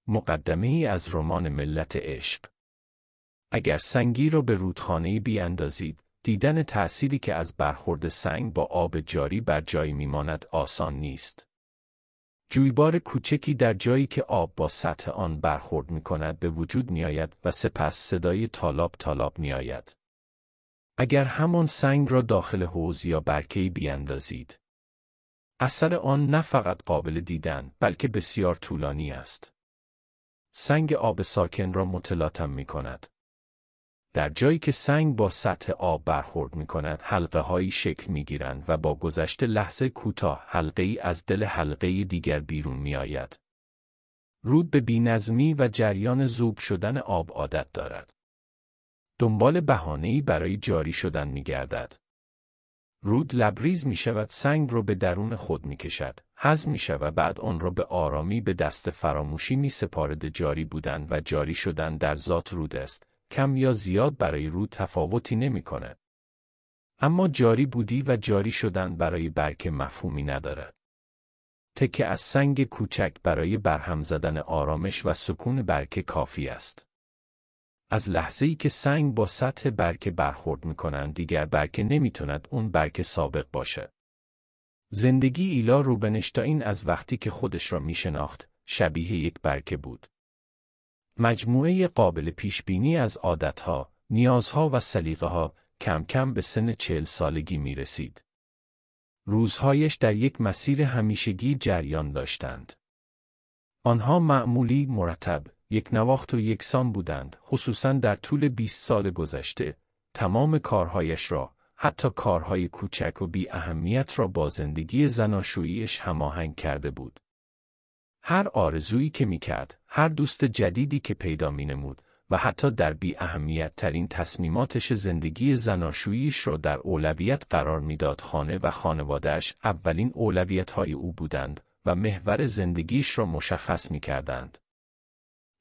مقدمه‌ای از رمان ملت عشق. اگر سنگی را به رودخانه‌ای بیاندازید، دیدن تأثیری که از برخورد سنگ با آب جاری بر جای میماند آسان نیست. جویبار کوچکی در جایی که آب با سطح آن برخورد می‌کند به وجود می‌آید و سپس صدای تالاب تالاب می‌آید. اگر همان سنگ را داخل حوض یا برکه‌ای بیاندازید، اثر آن نه فقط قابل دیدن بلکه بسیار طولانی است. سنگ آب ساکن را متلاطم می‌کند. در جایی که سنگ با سطح آب برخورد می‌کند، حلقه‌هایی شکل می‌گیرند و با گذشت لحظه کوتاه حلقه‌ای از دل حلقه دیگر بیرون می‌آید. رود به بی‌نظمی و جریان ذوب شدن آب عادت دارد. دنبال بهانه‌ای برای جاری شدن می‌گردد. رود لبریز می‌شود، سنگ را به درون خود می‌کشد، هضم می‌شود و بعد آن را به آرامی به دست فراموشی می‌سپارد. جاری بودن و جاری شدن در ذات رود است. کم یا زیاد برای رود تفاوتی نمی‌کند. اما جاری بودی و جاری شدن برای برکه مفهومی ندارد. تکه از سنگ کوچک برای برهم زدن آرامش و سکون برکه کافی است. از لحظه‌ای که سنگ با سطح برکه برخورد می‌کنند، دیگر برکه نمی‌تواند اون برکه سابق باشد. زندگی ایلا روبنشتاین از وقتی که خودش را می‌شناخت، شبیه یک برکه بود. مجموعه قابل پیشبینی از عادتها، نیازها و سلیقه‌ها، کم کم به سن 40 سالگی می رسید. روزهایش در یک مسیر همیشگی جریان داشتند. آنها معمولی، مرتب، یک نواخت و یکسان بودند، خصوصاً در طول 20 سال گذشته. تمام کارهایش را، حتی کارهای کوچک و بی اهمیت را با زندگی زناشوییش هماهنگ کرده بود. هر آرزویی که می‌کرد، هر دوست جدیدی که پیدا می‌نمود و حتی در بی اهمیت ترین تصمیماتش زندگی زناشوییش را در اولویت قرار می‌داد. خانه و خانواده‌اش اولین اولویت‌های او بودند و محور زندگیش را مشخص می‌کردند.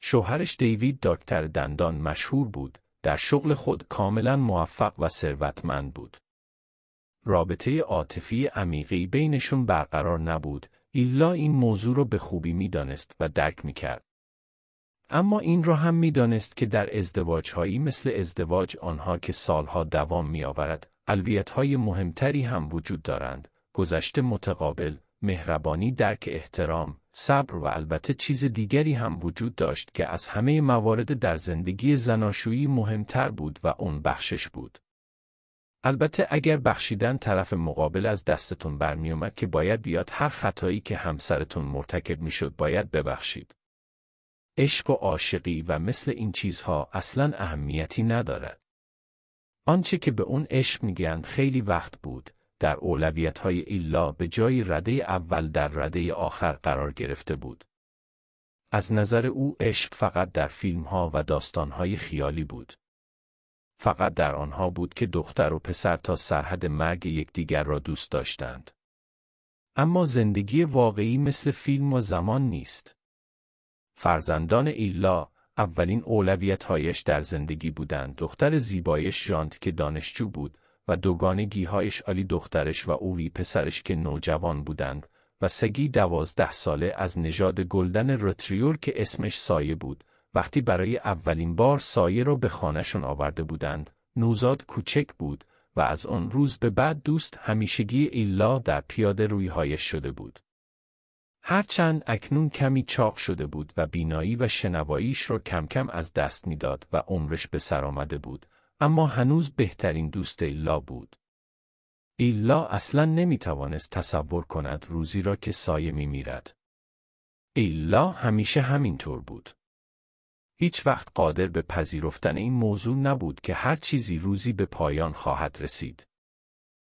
شوهرش دیوید دکتر دندان مشهور بود، در شغل خود کاملاً موفق و ثروتمند بود. رابطه عاطفی عمیقی بینشون برقرار نبود. ایلا این موضوع را به خوبی می‌دانست و درک می‌کرد. اما این را هم می‌دانست که در ازدواج‌هایی مثل ازدواج آنها که سالها دوام می‌آورد، اولویت‌های مهمتری هم وجود دارند: گذشته متقابل، مهربانی، درک، احترام، صبر و البته چیز دیگری هم وجود داشت که از همه موارد در زندگی زناشویی مهمتر بود و اون بخشش بود. البته اگر بخشیدن طرف مقابل از دستتون برمی اومد که باید بیاد هر خطایی که همسرتون مرتکب میشد باید ببخشید. عشق و عاشقی و مثل این چیزها اصلاً اهمیتی ندارد. آنچه که به اون عشق میگن خیلی وقت بود در اولویت‌های ایلا به جای رده اول در رده آخر قرار گرفته بود. از نظر او عشق فقط در فیلم‌ها و داستان‌های خیالی بود. فقط در آنها بود که دختر و پسر تا سرحد مرگ یکدیگر را دوست داشتند. اما زندگی واقعی مثل فیلم و زمان نیست. فرزندان ایلا اولین اولویت‌هایش در زندگی بودند. دختر زیبایش ژانت که دانشجو بود و دوگانگی‌هایش آلی دخترش و اووی پسرش که نوجوان بودند و سگی 12 ساله از نژاد گلدن رتریور که اسمش سایه بود. وقتی برای اولین بار سایه را به خانه‌شون آورده بودند، نوزاد کوچک بود و از آن روز به بعد دوست همیشگی ایلا در پیاده روی‌هایش شده بود. هرچند اکنون کمی چاق شده بود و بینایی و شنواییش را کم کم از دست می‌داد و عمرش به سر آمده بود، اما هنوز بهترین دوست ایلا بود. ایلا اصلاً نمی‌توانست تصور کند روزی را که سایه می‌میرد. ایلا همیشه همینطور بود. هیچ وقت قادر به پذیرفتن این موضوع نبود که هر چیزی روزی به پایان خواهد رسید.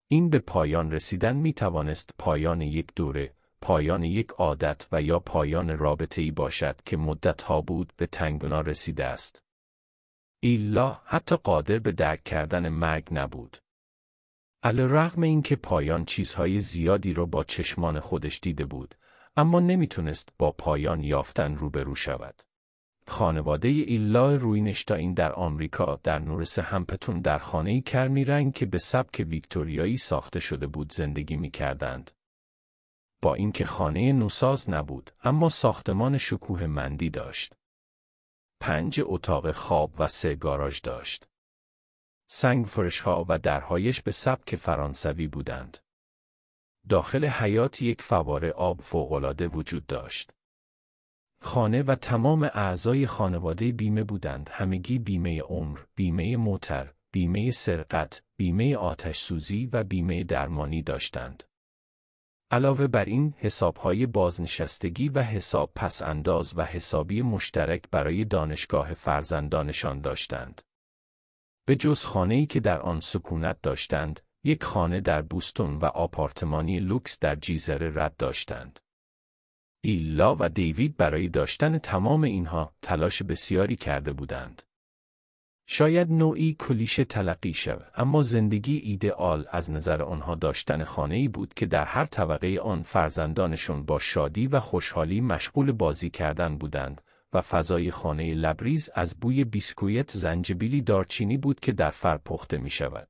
این به پایان رسیدن می توانست پایان یک دوره، پایان یک عادت و یا پایان رابطه‌ای باشد که مدت‌ها بود به تنگنا رسیده است. ایلا حتی قادر به درک کردن مرگ نبود. علی‌رغم اینکه پایان چیزهای زیادی را با چشمان خودش دیده بود، اما نمیتونست با پایان یافتن روبرو شود. خانواده ایلا روینشتاین در آمریکا در نورس همپتون در خانه‌ای کرمی رنگ که به سبک ویکتوریایی ساخته شده بود زندگی می‌کردند. با اینکه خانه نوساز نبود، اما ساختمان شکوهمندی داشت. 5 اتاق خواب و 3 گاراژ داشت. سنگ فرش‌ها و درهایش به سبک فرانسوی بودند. داخل حیاط یک فواره آب فوق‌العاده وجود داشت. خانه و تمام اعضای خانواده بیمه بودند، همگی بیمه عمر، بیمه موتر، بیمه سرقت، بیمه آتش سوزی و بیمه درمانی داشتند. علاوه بر این، حسابهای بازنشستگی و حساب پس انداز و حسابی مشترک برای دانشگاه فرزندانشان داشتند. به جز خانه‌ای که در آن سکونت داشتند، یک خانه در بوستون و آپارتمانی لوکس در جیزره رد داشتند. ایلا و دیوید برای داشتن تمام اینها تلاش بسیاری کرده بودند. شاید نوعی کلیشه تلقی شود، اما زندگی ایدئال از نظر آنها داشتن خانه‌ای بود که در هر طبقه آن فرزندانشون با شادی و خوشحالی مشغول بازی کردن بودند و فضای خانه لبریز از بوی بیسکویت زنجبیلی دارچینی بود که در فر پخته می شود.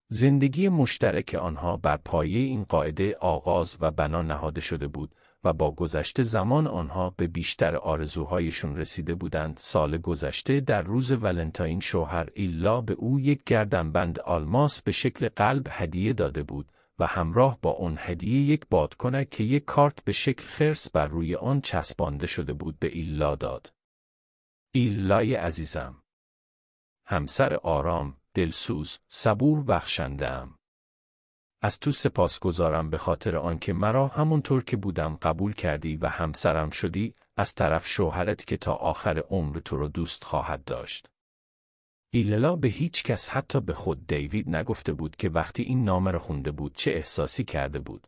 زندگی مشترک آنها بر پایه این قاعده آغاز و بنا نهاده شده بود و با گذشت زمان آنها به بیشتر آرزوهایشون رسیده بودند. سال گذشته در روز ولنتاین شوهر ایلا به او یک گردنبند آلماس به شکل قلب هدیه داده بود و همراه با آن هدیه یک بادکنک که یک کارت به شکل خرس بر روی آن چسبانده شده بود به ایلا داد. ایلای عزیزم، همسر آرام، دلسوز، صبور، بخشنده‌ام. از تو سپاسگزارم به خاطر آنکه مرا همونطور که بودم قبول کردی و همسرم شدی، از طرف شوهرت که تا آخر عمر تو رو دوست خواهد داشت. ایلا به هیچ کس، حتی به خود دیوید، نگفته بود که وقتی این نامه را خونده بود چه احساسی کرده بود.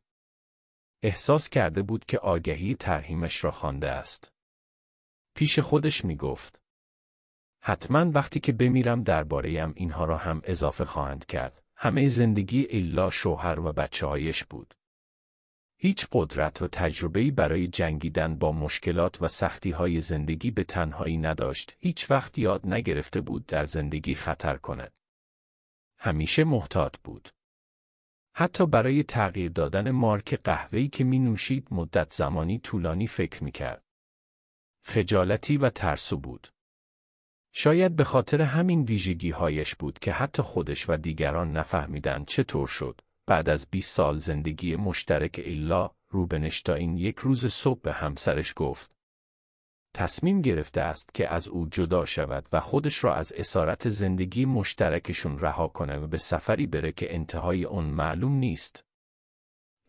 احساس کرده بود که آگهی ترحیمش را خوانده است. پیش خودش می گفت: حتما وقتی که بمیرم درباره‌ام اینها را هم اضافه خواهند کرد. همه زندگی ایلا شوهر و بچه‌هایش بود. هیچ قدرت و تجربه‌ای برای جنگیدن با مشکلات و سختی‌های زندگی به تنهایی نداشت. هیچ وقت یاد نگرفته بود در زندگی خطر کند. همیشه محتاط بود. حتی برای تغییر دادن مارک قهوه‌ای که می‌نوشید مدت زمانی طولانی فکر می‌کرد. خجالتی و ترسو بود. شاید به خاطر همین ویژگی‌هایش بود که حتی خودش و دیگران نفهمیدند چطور شد. بعد از 20 سال زندگی مشترک ایلا، روبنشتاین یک روز صبح به همسرش گفت: تصمیم گرفته است که از او جدا شود و خودش را از اسارت زندگی مشترکشون رها کنه و به سفری بره که انتهای اون معلوم نیست.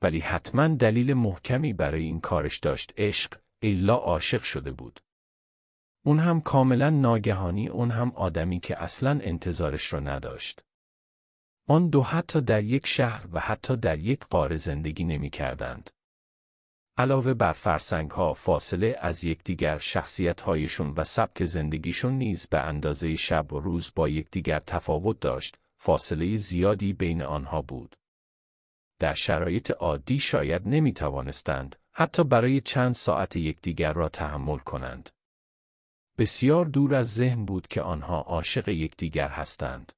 ولی حتما دلیل محکمی برای این کارش داشت: عشق. ایلا عاشق شده بود. اون هم کاملا ناگهانی، اون هم آدمی که اصلا انتظارش را نداشت. آن دو حتی در یک شهر و حتی در یک قاره زندگی نمی کردند. علاوه بر فرسنگ‌ها فاصله از یکدیگر، شخصیت‌هایشون و سبک زندگیشون نیز به اندازه شب و روز با یکدیگر تفاوت داشت. فاصله زیادی بین آنها بود. در شرایط عادی شاید نمی توانستند حتی برای چند ساعت یکدیگر را تحمل کنند. بسیار دور از ذهن بود که آنها عاشق یکدیگر هستند.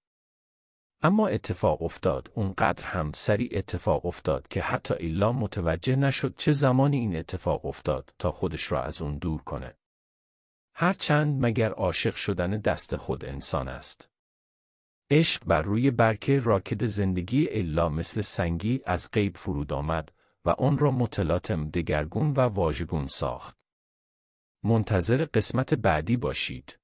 اما اتفاق افتاد، اونقدر هم سریع اتفاق افتاد که حتی ایلا متوجه نشد چه زمانی این اتفاق افتاد تا خودش را از اون دور کنه. هرچند مگر عاشق شدن دست خود انسان است. عشق بر روی برکه راکد زندگی ایلا مثل سنگی از غیب فرود آمد و آن را متلاطم، دگرگون و واژگون ساخت. منتظر قسمت بعدی باشید.